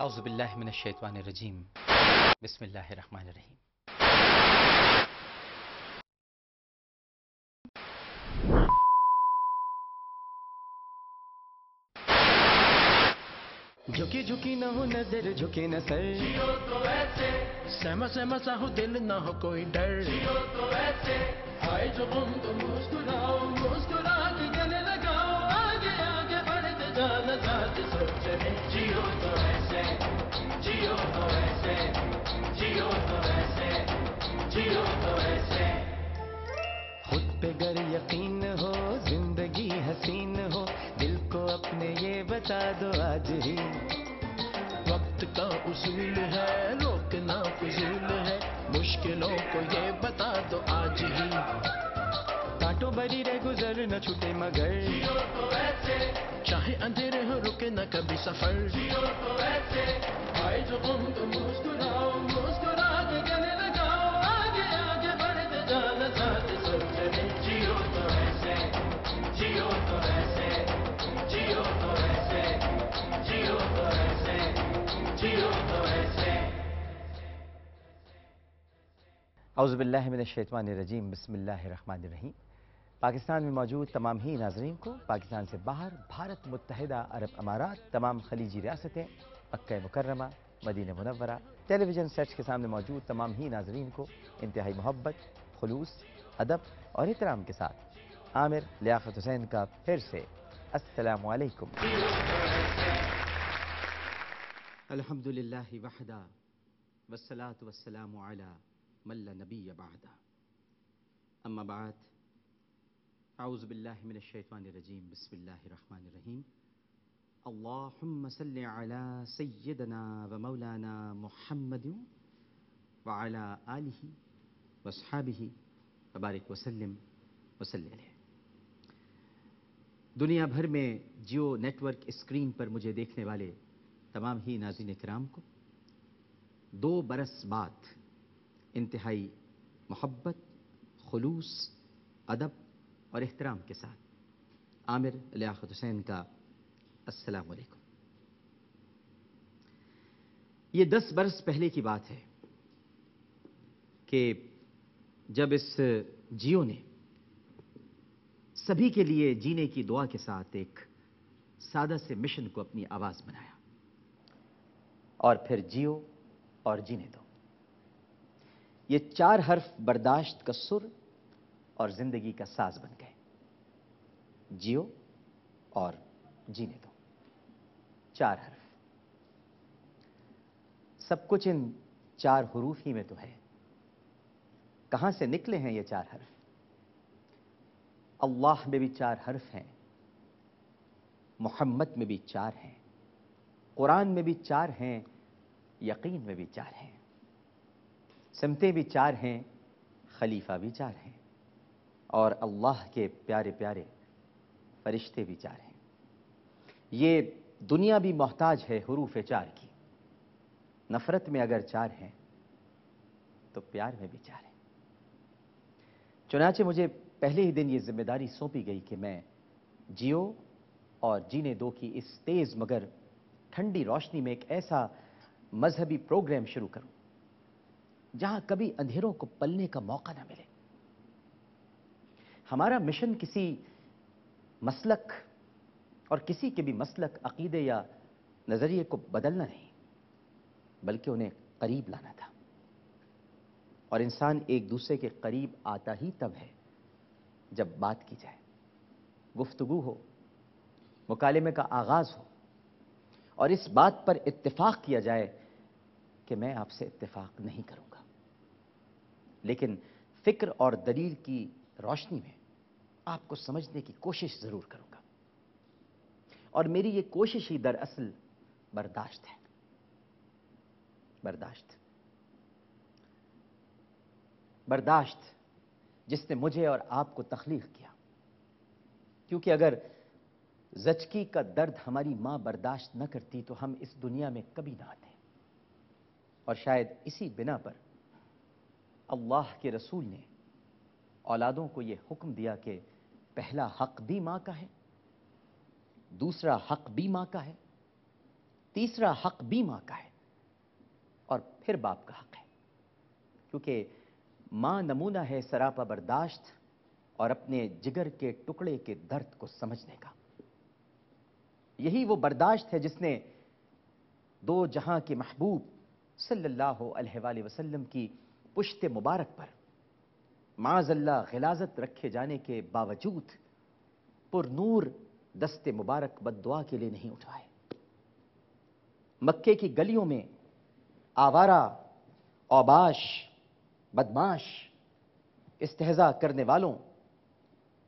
اعوذ باللہ من الشیطان الرجیم بسم اللہ الرحمن الرحیم. جھکی جھکی نہ ہو نظر جھکے نہ سر، جیو تو ایسے سہما سہما سا ہو دل نہ ہو کوئی ڈر، جیو تو ایسے آئے جو غم تو مسکراؤ مسکرا کے گلے لگاؤ، آگے آگے بڑھتے جانا ساتھ سوچ رہے جیو تو ایسے جیو تو ایسے جیو تو ایسے جیو تو ایسے. خود پہ گر یقین ہو زندگی حسین ہو، دل کو اپنے یہ بتا دو آج ہی، وقت کا اصول ہے روکنا فضول ہے، مشکلوں کو یہ بتا دو آج ہی. کانٹوں بری رہ گزر نہ چھوٹے مگر، جیو تو ایسے چاہے اندھیرے ہو رکے نہ کبھی سفر، جیو تو ایسے آئے جو غم تو مسکراؤ مسکرا کے گلے لگاؤ، آگے آگے بڑھتے جانا ساتھ سوچ رہے جیو تو ایسے جیو تو ایسے جیو تو ایسے جیو تو ایسے جیو تو ایسے. اعوذ باللہ من الشیطان الرجیم بسم اللہ الرحمن الرحیم. پاکستان میں موجود تمام ہی ناظرین کو، پاکستان سے باہر بھارت متحدہ عرب امارات، تمام خلیجی ریاستیں، مکہ مکرمہ، مدینہ منورہ، ٹیلی ویژن سیٹس کے سامنے موجود تمام ہی ناظرین کو انتہائی محبت، خلوص، ادب اور احترام کے ساتھ عامر لیاقت حسین کا پھر سے السلام علیکم. الحمد للہ وحدہ والصلاة والسلام علی من لا نبی بعدہ. اما بعد، اعوذ باللہ من الشیطان الرجیم بسم اللہ الرحمن الرحیم. اللہم صلی علی سیدنا و مولانا محمد وعلی آلہ واصحابہ وبارک وسلم وصلی علیہ. دنیا بھر میں جیو نیٹ ورک اسکرین پر مجھے دیکھنے والے تمام ہی ناظرین کرام کو 2 برس بعد انتہائی محبت، خلوص، ادب اور احترام کے ساتھ عامر لیاقت حسین کا السلام علیکم. یہ 10 برس پہلے کی بات ہے کہ جب اس جیو نے سبھی کے لیے جینے کی دعا کے ساتھ ایک سادہ سے مشن کو اپنی آواز بنایا، اور پھر جیو اور جینے دو. یہ 4 حرف برداشت کا سر اور زندگی کا ساز بن گئے. جیو اور جینے دو، 4 حرف. سب کچھ ان 4 حروف ہی میں تو ہے. کہاں سے نکلے ہیں یہ 4 حرف؟ اللہ میں بھی 4 حرف ہیں، محمد میں بھی 4 ہیں، قرآن میں بھی 4 ہیں، یقین میں بھی 4 ہیں، سمتیں بھی 4 ہیں، خلیفہ بھی 4 ہیں، اور اللہ کے پیارے پیارے فرشتے بھی 4 ہیں. یہ دنیا بھی محتاج ہے حروف 4 کی. نفرت میں اگر 4 ہیں تو پیار میں بھی 4 ہیں. چنانچہ مجھے پہلے ہی دن یہ ذمہ داری سونپی گئی کہ میں جیو اور جینے دو کی اس تیز مگر ٹھنڈی روشنی میں ایک ایسا مذہبی پروگرام شروع کروں جہاں کبھی اندھیروں کو پلنے کا موقع نہ ملے. ہمارا مشن کسی مسلک اور کسی کے بھی مسلک، عقیدے یا نظریے کو بدلنا نہیں، بلکہ انہیں قریب لانا تھا. اور انسان ایک دوسرے کے قریب آتا ہی تب ہے جب بات کی جائے، گفتگو ہو، مکالمے کا آغاز ہو، اور اس بات پر اتفاق کیا جائے کہ میں آپ سے اتفاق نہیں کروں گا، لیکن فکر اور دلیل کی روشنی میں آپ کو سمجھنے کی کوشش ضرور کروں گا. اور میری یہ کوشش ہی دراصل برداشت ہے. برداشت جس نے مجھے اور آپ کو تخلیق کیا. کیونکہ اگر زچگی کا درد ہماری ماں برداشت نہ کرتی تو ہم اس دنیا میں کبھی نہ آتے. اور شاید اسی بنا پر اللہ کے رسول نے اولادوں کو یہ حکم دیا کہ پہلا حق بھی ماں کا ہے، دوسرا حق بھی ماں کا ہے، تیسرا حق بھی ماں کا ہے اور پھر باپ کا حق ہے، کیونکہ ماں نمونہ ہے سراپا برداشت اور اپنے جگر کے ٹکڑے کے درد کو سمجھنے کا۔ یہی وہ برداشت ہے جس نے دو جہاں کے محبوب صلی اللہ علیہ وآلہ وسلم کی پشت مبارک پر معاذ اللہ غلاظت رکھے جانے کے باوجود پر نور دست مبارک بد دعا کے لیے نہیں اٹھائے۔ مکے کی گلیوں میں آوارہ، اوباش، بدماش، استہزاء کرنے والوں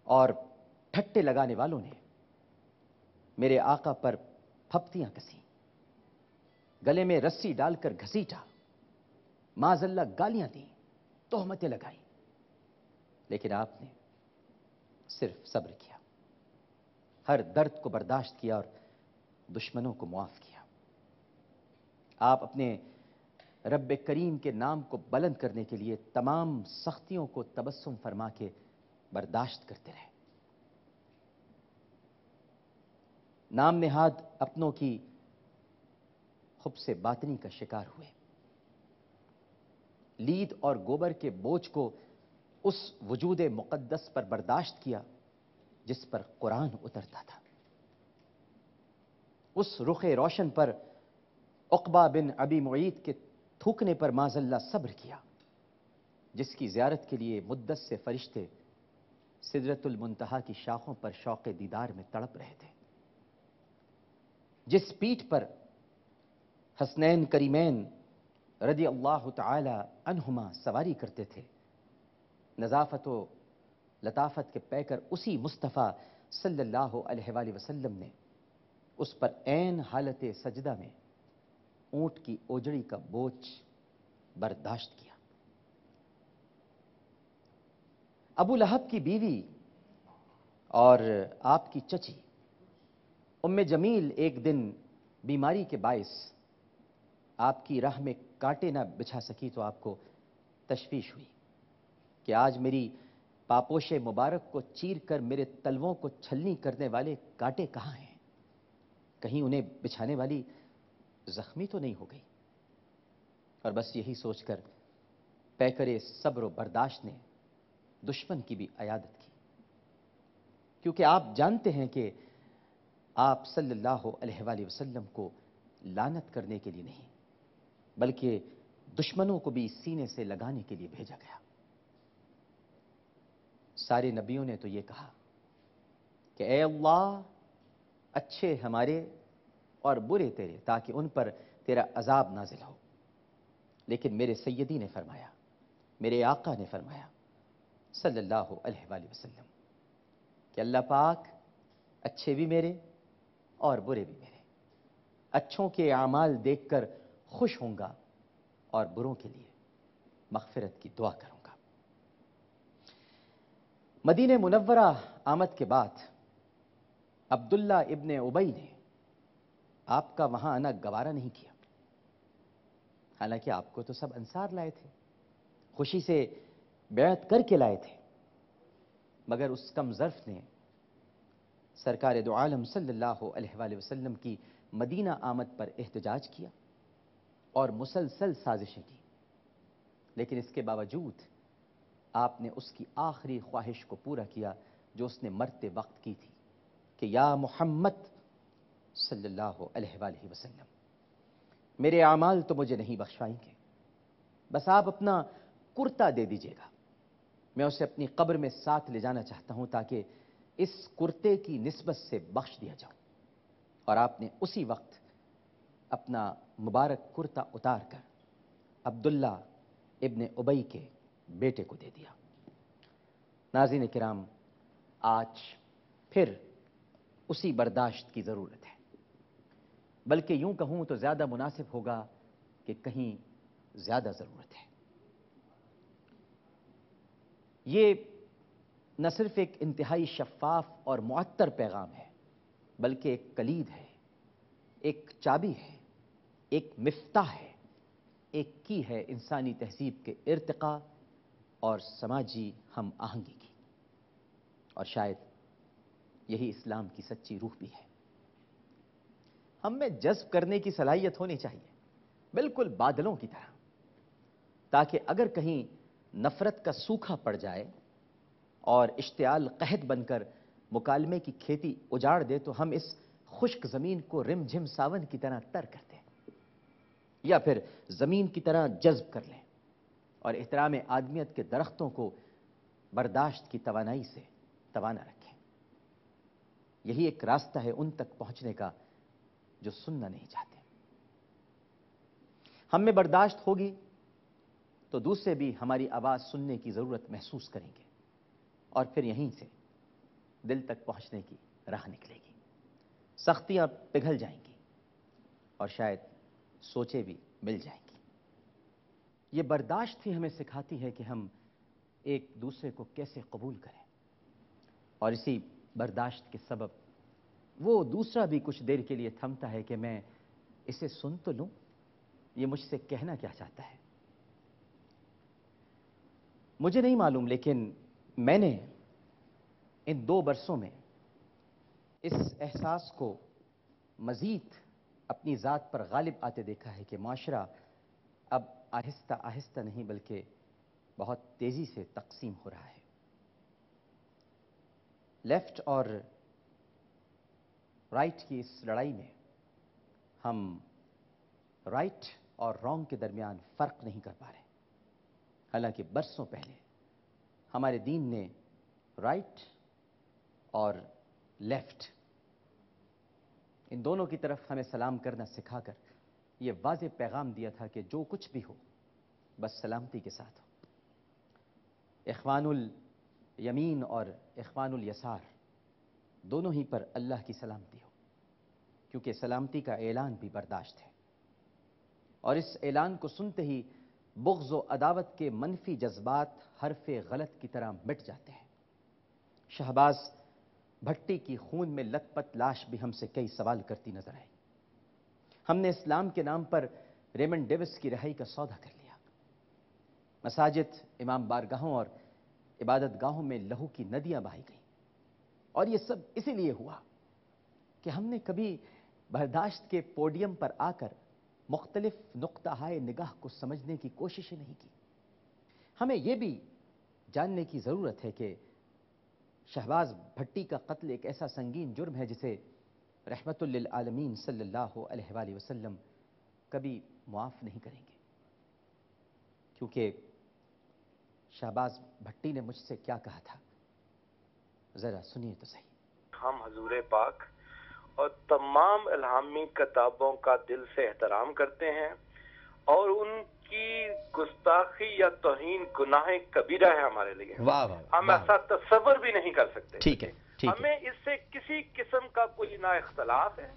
اور ٹھٹے لگانے والوں نے میرے آقا پر پھپتیاں کسیں، گلے میں رسی ڈال کر گھسیٹا، معاذ اللہ گالیاں دیں، تہمتیں لگائیں، لیکن آپ نے صرف صبر کیا، ہر درد کو برداشت کیا اور دشمنوں کو معاف کیا۔ آپ اپنے رب کریم کے نام کو بلند کرنے کے لیے تمام سختیوں کو تبسم فرما کے برداشت کرتے رہے۔ نام نہاد اپنوں کی خبث باطنی کا شکار ہوئے، لید اور گوبر کے بوجھ کو اس وجود مقدس پر برداشت کیا جس پر قرآن اترتا تھا، اس رخ روشن پر عقبہ بن ابی معیط کے تھوکنے پر معاذ اللہ صبر کیا، جس کی زیارت کے لیے مدت سے فرشتے سدرۃ المنتہا کی شاخوں پر شوق دیدار میں تڑپ رہے تھے، جس پیٹھ پر حسنین کریمین رضی اللہ تعالی عنہما سواری کرتے تھے، نظافت و لطافت کے پیکر اسی مصطفیٰ صلی اللہ علیہ وآلہ وسلم نے اس پر عین حالت سجدہ میں اونٹ کی اوجڑی کا بوجھ برداشت کیا۔ ابو لہب کی بیوی اور آپ کی چچی ام جمیل ایک دن بیماری کے باعث آپ کی راہ میں کانٹے نہ بچھا سکی تو آپ کو تشویش ہوئی کہ آج میری پاپوش مبارک کو چیر کر میرے تلووں کو چھلنی کرنے والے کانٹے کہاں ہیں؟ کہیں انہیں بچھانے والی زخمی تو نہیں ہو گئی؟ اور بس یہی سوچ کر پیکر صبر و برداشت نے دشمن کی بھی عیادت کی، کیونکہ آپ جانتے ہیں کہ آپ صلی اللہ علیہ وآلہ وسلم کو لعنت کرنے کے لیے نہیں بلکہ دشمنوں کو بھی سینے سے لگانے کے لیے بھیجا گیا۔ سارے نبیوں نے تو یہ کہا کہ اے اللہ، اچھے ہمارے اور برے تیرے، تاکہ ان پر تیرا عذاب نازل ہو، لیکن میرے سیدی نے فرمایا، میرے آقا نے فرمایا صلی اللہ علیہ وآلہ وسلم کہ اللہ پاک اچھے بھی میرے اور برے بھی میرے، اچھوں کے اعمال دیکھ کر خوش ہوں گا اور بروں کے لیے مغفرت کی دعا کروں گا۔ مدینہ منورہ آمد کے بعد عبداللہ ابن ابی نے آپ کا وہاں آنا گوارا نہیں کیا، حالانکہ آپ کو تو سب انصار لائے تھے، خوشی سے بیعت کر کے لائے تھے، مگر اس کم ظرف نے سرکار دو عالم صلی اللہ علیہ وآلہ وسلم کی مدینہ آمد پر احتجاج کیا اور مسلسل سازشیں کی، لیکن اس کے باوجود آپ نے اس کی آخری خواہش کو پورا کیا جو اس نے مرتے وقت کی تھی کہ یا محمد صلی اللہ علیہ وآلہ وسلم، میرے اعمال تو مجھے نہیں بخشوائیں گے، بس آپ اپنا کرتا دے دیجیے گا، میں اسے اپنی قبر میں ساتھ لے جانا چاہتا ہوں تاکہ اس کرتے کی نسبت سے بخش دیا جاؤں۔ اور آپ نے اسی وقت اپنا مبارک کرتا اتار کر عبداللہ ابن ابی کے بیٹے کو دے دیا۔ ناظرین کرام، آج پھر اسی برداشت کی ضرورت ہے، بلکہ یوں کہوں تو زیادہ مناسب ہوگا کہ کہیں زیادہ ضرورت ہے۔ یہ نہ صرف ایک انتہائی شفاف اور معطر پیغام ہے بلکہ ایک کلید ہے، ایک چابی ہے، ایک مفتاح ہے، ایک کی ہے انسانی تہذیب کے ارتقاء اور سماجی ہم آہنگی کی، اور شاید یہی اسلام کی سچی روح بھی ہے۔ ہم میں جذب کرنے کی صلاحیت ہونی چاہیے، بالکل بادلوں کی طرح، تاکہ اگر کہیں نفرت کا سوکھا پڑ جائے اور اشتعال قحط بن کر مکالمے کی کھیتی اجاڑ دے تو ہم اس خشک زمین کو رم جھم ساون کی طرح تر کر دیں، یا پھر زمین کی طرح جذب کر لیں اور احترام آدمیت کے درختوں کو برداشت کی توانائی سے توانا رکھیں۔ یہی ایک راستہ ہے ان تک پہنچنے کا جو سننا نہیں چاہتے۔ ہم میں برداشت ہوگی تو دوسرے بھی ہماری آواز سننے کی ضرورت محسوس کریں گے، اور پھر یہیں سے دل تک پہنچنے کی راہ نکلے گی، سختیاں پگھل جائیں گی اور شاید سوچیں بھی مل جائیں گی۔ یہ برداشت ہی ہمیں سکھاتی ہے کہ ہم ایک دوسرے کو کیسے قبول کریں، اور اسی برداشت کے سبب وہ دوسرا بھی کچھ دیر کے لیے تھمتا ہے کہ میں اسے سن تو لوں، یہ مجھ سے کہنا کیا چاہتا ہے۔ مجھے نہیں معلوم، لیکن میں نے ان 2 برسوں میں اس احساس کو مزید اپنی ذات پر غالب آتے دیکھا ہے کہ معاشرہ اب آہستہ آہستہ نہیں بلکہ بہت تیزی سے تقسیم ہو رہا ہے۔ لیفٹ اور رائٹ کی اس لڑائی میں ہم رائٹ اور رانگ کے درمیان فرق نہیں کر پا رہے، حالانکہ برسوں پہلے ہمارے دین نے رائٹ اور لیفٹ ان دونوں کی طرف ہمیں سلام کرنا سکھا کر یہ واضح پیغام دیا تھا کہ جو کچھ بھی ہو بس سلامتی کے ساتھ ہو۔ اخوان الیمین اور اخوان الیسار دونوں ہی پر اللہ کی سلامتی ہو، کیونکہ سلامتی کا اعلان بھی برداشت ہے، اور اس اعلان کو سنتے ہی بغض و عداوت کے منفی جذبات حرف غلط کی طرح مٹ جاتے ہیں۔ شہباز بھٹی کی خون میں لت پت لاش بھی ہم سے کئی سوال کرتی نظر آئی۔ ہم نے اسلام کے نام پر ریمنڈ ڈیوس کی رہائی کا سودا کر لیا، مساجد، امام بارگاہوں اور عبادت گاہوں میں لہو کی ندیاں بہائی گئیں، اور یہ سب اسی لیے ہوا کہ ہم نے کبھی برداشت کے پوڈیم پر آ کر مختلف نقطہ ہائے نگاہ کو سمجھنے کی کوشش ہی نہیں کی۔ ہمیں یہ بھی جاننے کی ضرورت ہے کہ شہباز بھٹی کا قتل ایک ایسا سنگین جرم ہے جسے رحمت للعالمین صلی اللہ علیہ وآلہ وسلم کبھی معاف نہیں کریں گے، کیونکہ شہباز بھٹی نے مجھ سے کیا کہا تھا، ذرا سنیے تو صحیح۔ ہم حضور پاک اور تمام الہامی کتابوں کا دل سے احترام کرتے ہیں، اور ان کی گستاخی یا توہین گناہ کبیرہ ہے ہمارے لیے۔ واہ واہ، ہم ایسا تصور بھی نہیں کر سکتے۔ ٹھیک ہے، ٹھیک ہے۔ ہمیں اس سے کسی قسم کا کوئی نہ اختلاف ہے،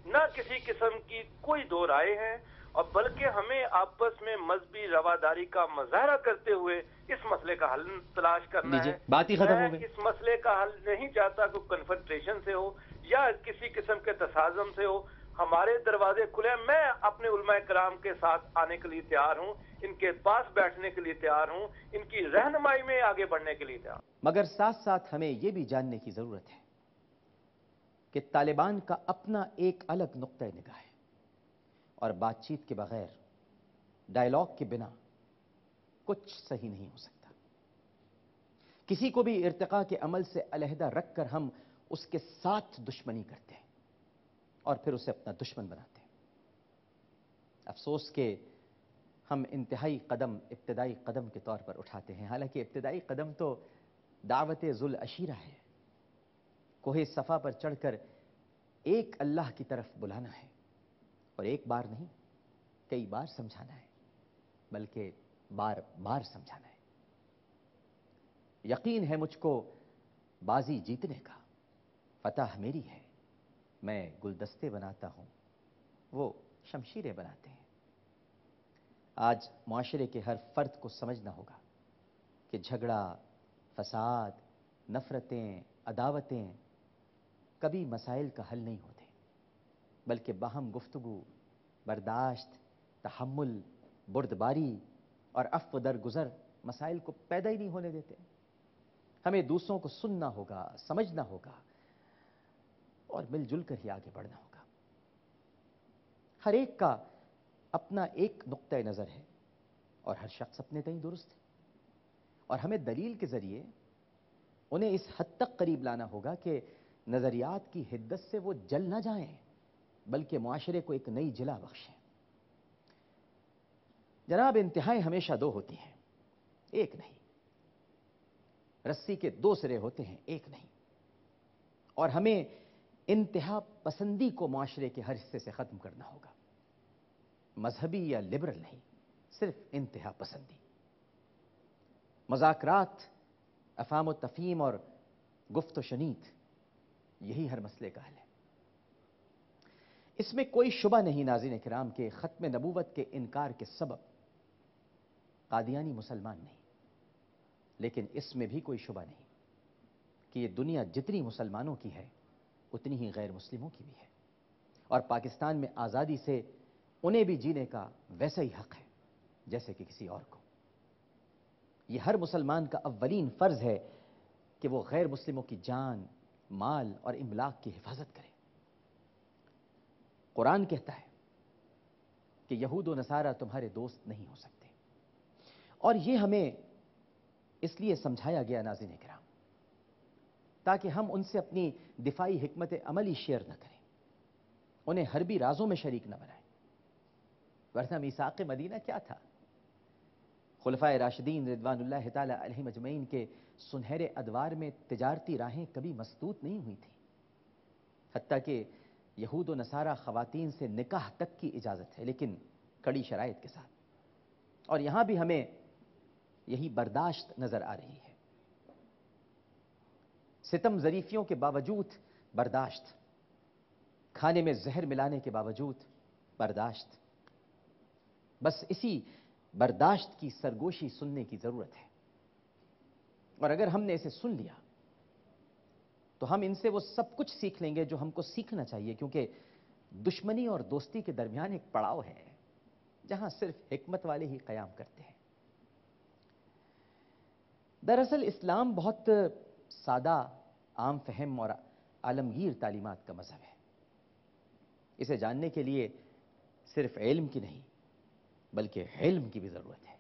نہ کسی قسم کی کوئی دو رائے ہے، اور بلکہ ہمیں آپس میں مذہبی رواداری کا مظاہرہ کرتے ہوئے اس مسئلے کا حل تلاش کرنا ہے۔ بات ہی ختم ہو گئی۔ میں اس مسئلے کا حل نہیں چاہتا کہ کنفرنٹریشن سے ہو یا کسی قسم کے تصادم سے ہو۔ ہمارے دروازے کھلے ہیں، میں اپنے علماء کرام کے ساتھ آنے کے لیے تیار ہوں، ان کے پاس بیٹھنے کے لیے تیار ہوں، ان کی رہنمائی میں آگے بڑھنے کے لیے تیار ہوں۔ مگر ساتھ ساتھ ہمیں یہ بھی جاننے کی ضرورت ہے کہ طالبان کا اپنا ایک الگ نقطہ نگاہ ہے، اور بات چیت کے بغیر، ڈائیلاگ کے بنا کچھ صحیح نہیں ہو سکتا۔ کسی کو بھی ارتقاء کے عمل سے علیحدہ رکھ کر ہم اس کے ساتھ دشمنی کرتے ہیں اور پھر اسے اپنا دشمن بناتے ہیں۔ افسوس کہ ہم ابتدائی قدم کے طور پر اٹھاتے ہیں، حالانکہ ابتدائی قدم تو دعوت ذل عشیرہ ہے، کوہ صفا پر چڑھ کر ایک اللہ کی طرف بلانا ہے، اور ایک بار نہیں، کئی بار سمجھانا ہے، بلکہ بار بار سمجھانا ہے۔ یقین ہے مجھ کو بازی جیتنے کا، فتح میری ہے، میں گلدستے بناتا ہوں، وہ شمشیریں بناتے ہیں۔ آج معاشرے کے ہر فرد کو سمجھنا ہوگا کہ جھگڑا، فساد، نفرتیں، عداوتیں کبھی مسائل کا حل نہیں ہوتے، بلکہ باہم گفتگو، برداشت، تحمل، بردباری اور عفو درگزر مسائل کو پیدا ہی نہیں ہونے دیتے۔ ہمیں دوسروں کو سننا ہوگا، سمجھنا ہوگا، اور مل جل کر ہی آگے بڑھنا ہوگا۔ ہر ایک کا اپنا ایک نقطۂ نظر ہے اور ہر شخص اپنے تئیں درست ہے، اور ہمیں دلیل کے ذریعے انہیں اس حد تک قریب لانا ہوگا کہ نظریات کی حدت سے وہ جل نہ جائیں بلکہ معاشرے کو ایک نئی جلا بخشیں۔ جناب، انتہائیں ہمیشہ دو ہوتی ہیں، ایک نہیں۔ رسی کے دو سرے ہوتے ہیں، ایک نہیں۔ اور ہمیں انتہا پسندی کو معاشرے کے ہر حصے سے ختم کرنا ہوگا، مذہبی یا لبرل نہیں، صرف انتہا پسندی۔ مذاکرات، افہام و تفہیم اور گفت و شنید، یہی ہر مسئلے کا حل ہے۔ اس میں کوئی شبہ نہیں ناظرین کرام کہ ختم نبوت کے انکار کے سبب قادیانی مسلمان نہیں، لیکن اس میں بھی کوئی شبہ نہیں کہ یہ دنیا جتنی مسلمانوں کی ہے اتنی ہی غیر مسلموں کی بھی ہے، اور پاکستان میں آزادی سے انہیں بھی جینے کا ویسا ہی حق ہے جیسے کہ کسی اور کو۔ یہ ہر مسلمان کا اولین فرض ہے کہ وہ غیر مسلموں کی جان، مال اور املاک کی حفاظت کرے۔ قرآن کہتا ہے کہ یہود و نصارہ تمہارے دوست نہیں ہو سکتے، اور یہ ہمیں اس لیے سمجھایا گیا ناظرین کرام تاکہ ہم ان سے اپنی دفاعی حکمت عملی شیئر نہ کریں، انہیں حربی رازوں میں شریک نہ بنائیں، ورنہ میثاق مدینہ کیا تھا؟ خلفائے راشدین رضوان اللہ تعالی علیہم اجمعین کے سنہرے ادوار میں تجارتی راہیں کبھی مسدود نہیں ہوئی تھیں، حتیٰ کہ یہود و نصارہ خواتین سے نکاح تک کی اجازت ہے، لیکن کڑی شرائط کے ساتھ، اور یہاں بھی ہمیں یہی برداشت نظر آ رہی ہے۔ ستم ظریفیوں کے باوجود برداشت، کھانے میں زہر ملانے کے باوجود برداشت، بس اسی برداشت کی سرگوشی سننے کی ضرورت ہے، اور اگر ہم نے اسے سن لیا تو ہم ان سے وہ سب کچھ سیکھ لیں گے جو ہم کو سیکھنا چاہیے، کیونکہ دشمنی اور دوستی کے درمیان ایک پڑاؤ ہے جہاں صرف حکمت والے ہی قیام کرتے ہیں۔ دراصل اسلام بہت سادہ، عام فہم اور عالمگیر تعلیمات کا مذہب ہے۔ اسے جاننے کے لیے صرف علم کی نہیں بلکہ علم کی بھی ضرورت ہے۔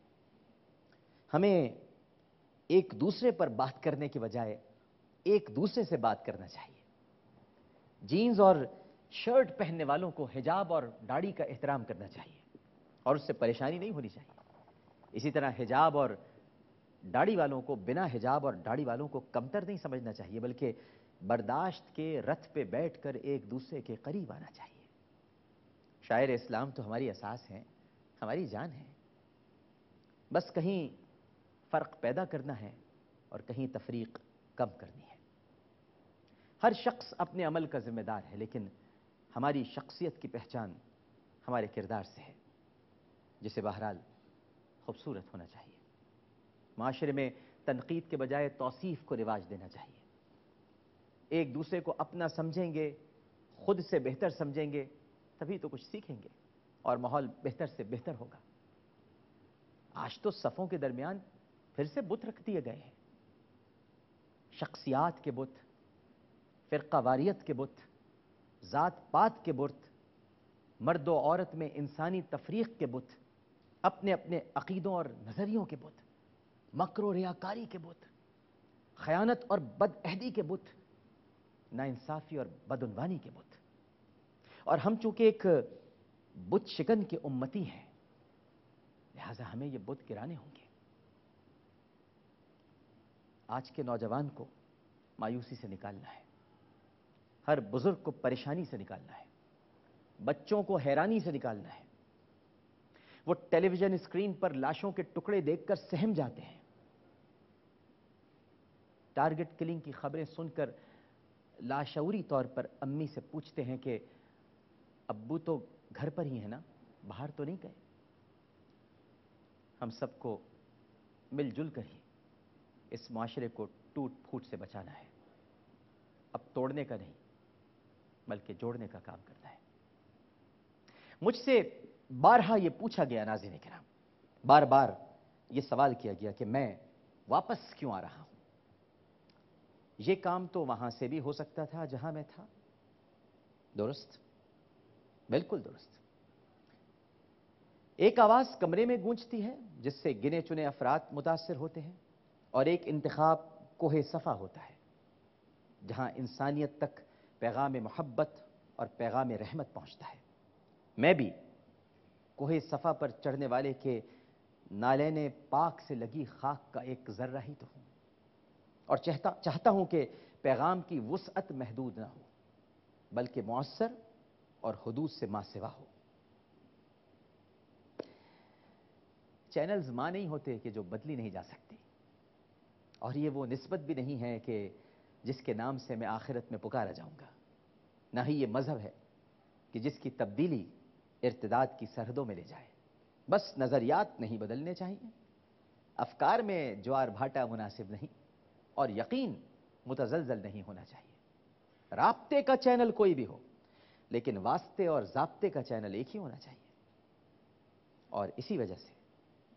ہمیں ایک دوسرے پر بات کرنے کے بجائے ایک دوسرے سے بات کرنا چاہیے۔ جینز اور شرٹ پہننے والوں کو حجاب اور داڑھی کا احترام کرنا چاہیے اور اس سے پریشانی نہیں ہونی چاہیے۔ اسی طرح حجاب اور داڑھی والوں کو، بنا حجاب اور داڑھی والوں کو کمتر نہیں سمجھنا چاہیے، بلکہ برداشت کے رتھ پہ بیٹھ کر ایک دوسرے کے قریب آنا چاہیے۔ شاعر اسلام تو ہماری اساس ہیں، ہماری جان ہے، بس کہیں فرق پیدا کرنا ہے اور کہیں تفریق کم کرنی ہے۔ ہر شخص اپنے عمل کا ذمہ دار ہے، لیکن ہماری شخصیت کی پہچان ہمارے کردار سے ہے، جسے بہرحال خوبصورت ہونا چاہیے۔ معاشرے میں تنقید کے بجائے توصیف کو رواج دینا چاہیے۔ ایک دوسرے کو اپنا سمجھیں گے، خود سے بہتر سمجھیں گے، تبھی تو کچھ سیکھیں گے اور ماحول بہتر سے بہتر ہوگا۔ آج تو صفوں کے درمیان پھر سے بت رکھ دیے گئے ہیں، شخصیات کے بت، فرقہ واریت کے بت، ذات پات کے بت، مرد و عورت میں انسانی تفریق کے بت، اپنے اپنے عقیدوں اور نظریوں کے بت، مکر و ریاکاری کے بت، خیانت اور بدعہدی کے بت، ناانصافی اور بدعنوانی کے بت۔ اور ہم چونکہ ایک بت شکن کے امتی ہیں، لہذا ہمیں یہ بت گرانے ہوں گے۔ آج کے نوجوان کو مایوسی سے نکالنا ہے، ہر بزرگ کو پریشانی سے نکالنا ہے، بچوں کو حیرانی سے نکالنا ہے۔ وہ ٹیلی ویژن اسکرین پر لاشوں کے ٹکڑے دیکھ کر سہم جاتے ہیں، ٹارگٹ کلنگ کی خبریں سن کر لاشعوری طور پر امی سے پوچھتے ہیں کہ ابو تو گھر پر ہی ہیں نا، باہر تو نہیں گئے۔ ہم سب کو مل جل کر ہی اس معاشرے کو ٹوٹ پھوٹ سے بچانا ہے، اب توڑنے کا نہیں بلکہ جوڑنے کا کام کرنا ہے۔ مجھ سے بارہا یہ پوچھا گیا ناظرین کرام، بار بار یہ سوال کیا گیا کہ میں واپس کیوں آ رہا ہوں؟ یہ کام تو وہاں سے بھی ہو سکتا تھا جہاں میں تھا۔ درست، بالکل درست۔ ایک آواز کمرے میں گونجتی ہے جس سے گنے چنے افراد متاثر ہوتے ہیں، اور ایک انتخاب کوہ صفا ہوتا ہے جہاں انسانیت تک پیغام محبت اور پیغام رحمت پہنچتا ہے۔ میں بھی کوہ صفا پر چڑھنے والے کے نالین پاک سے لگی خاک کا ایک ذرہ ہی تو ہوں، اور چاہتا ہوں کہ پیغام کی وسعت محدود نہ ہو بلکہ مؤثر اور حدود سے ماں سوا ہو۔ چینلز ماں نہیں ہوتے کہ جو بدلی نہیں جا سکتی، اور یہ وہ نسبت بھی نہیں ہے کہ جس کے نام سے میں آخرت میں پکارا جاؤں گا، نہ ہی یہ مذہب ہے کہ جس کی تبدیلی ارتداد کی سرحدوں میں لے جائے۔ بس نظریات نہیں بدلنے چاہیے، افکار میں جوار بھاٹا مناسب نہیں، اور یقین متزلزل نہیں ہونا چاہیے۔ رابطے کا چینل کوئی بھی ہو، لیکن واسطے اور ضابطے کا چینل ایک ہی ہونا چاہیے، اور اسی وجہ سے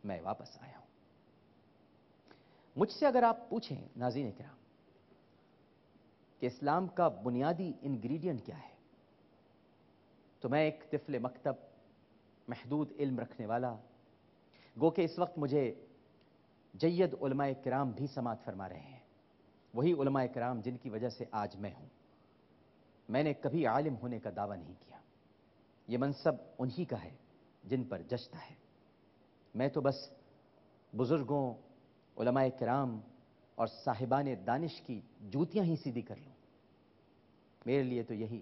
میں واپس آیا ہوں۔ مجھ سے اگر آپ پوچھیں ناظرین کرام کہ اسلام کا بنیادی انگریڈینٹ کیا ہے، تو میں ایک طفل مکتب، محدود علم رکھنے والا، گو کہ اس وقت مجھے جید علماء کرام بھی سماعت فرما رہے ہیں، وہی علماء کرام جن کی وجہ سے آج میں ہوں۔ میں نے کبھی عالم ہونے کا دعویٰ نہیں کیا، یہ منصب انہی کا ہے جن پر جچتا ہے۔ میں تو بس بزرگوں، علماء کرام اور صاحبان دانش کی جوتیاں ہی سیدھی کر لوں، میرے لیے تو یہی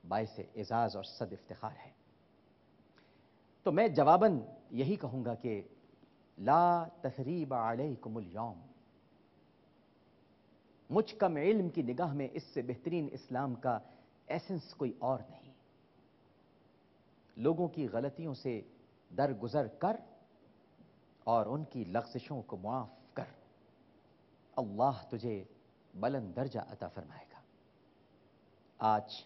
باعث اعزاز اور صد افتخار ہے۔ تو میں جواباً یہی کہوں گا کہ لا تثریب علیکم اليوم، مجھ کم علم کی نگاہ میں اس سے بہترین اسلام کا ایسنس کوئی اور نہیں۔ لوگوں کی غلطیوں سے درگزر کر اور ان کی لغزشوں کو معاف کر، اللہ تجھے بلند درجہ عطا فرمائے گا۔ آج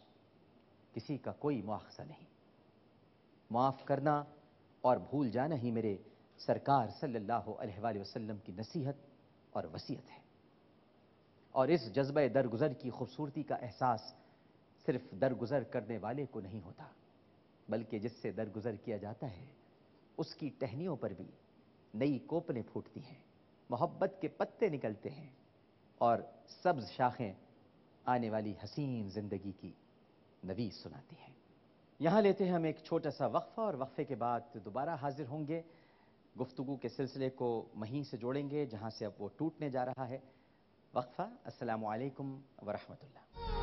کسی کا کوئی مواخذہ نہیں، معاف کرنا اور بھول جانا ہی میرے سرکار صلی اللہ علیہ وآلہ وسلم کی نصیحت اور وصیت ہے۔ اور اس جذبہ درگزر کی خوبصورتی کا احساس صرف درگزر کرنے والے کو نہیں ہوتا، بلکہ جس سے درگزر کیا جاتا ہے اس کی ٹہنیوں پر بھی نئی کوپلیں پھوٹتی ہیں، محبت کے پتے نکلتے ہیں، اور سبز شاخیں آنے والی حسین زندگی کی نوید سناتی ہیں۔ یہاں لیتے ہیں ہم ایک چھوٹا سا وقفہ، اور وقفے کے بعد دوبارہ حاضر ہوں گے، گفتگو کے سلسلے کو وہیں سے جوڑیں گے جہاں سے اب وہ ٹوٹنے جا رہا ہے۔ وقفہ۔ السلام علیکم ورحمۃ اللہ۔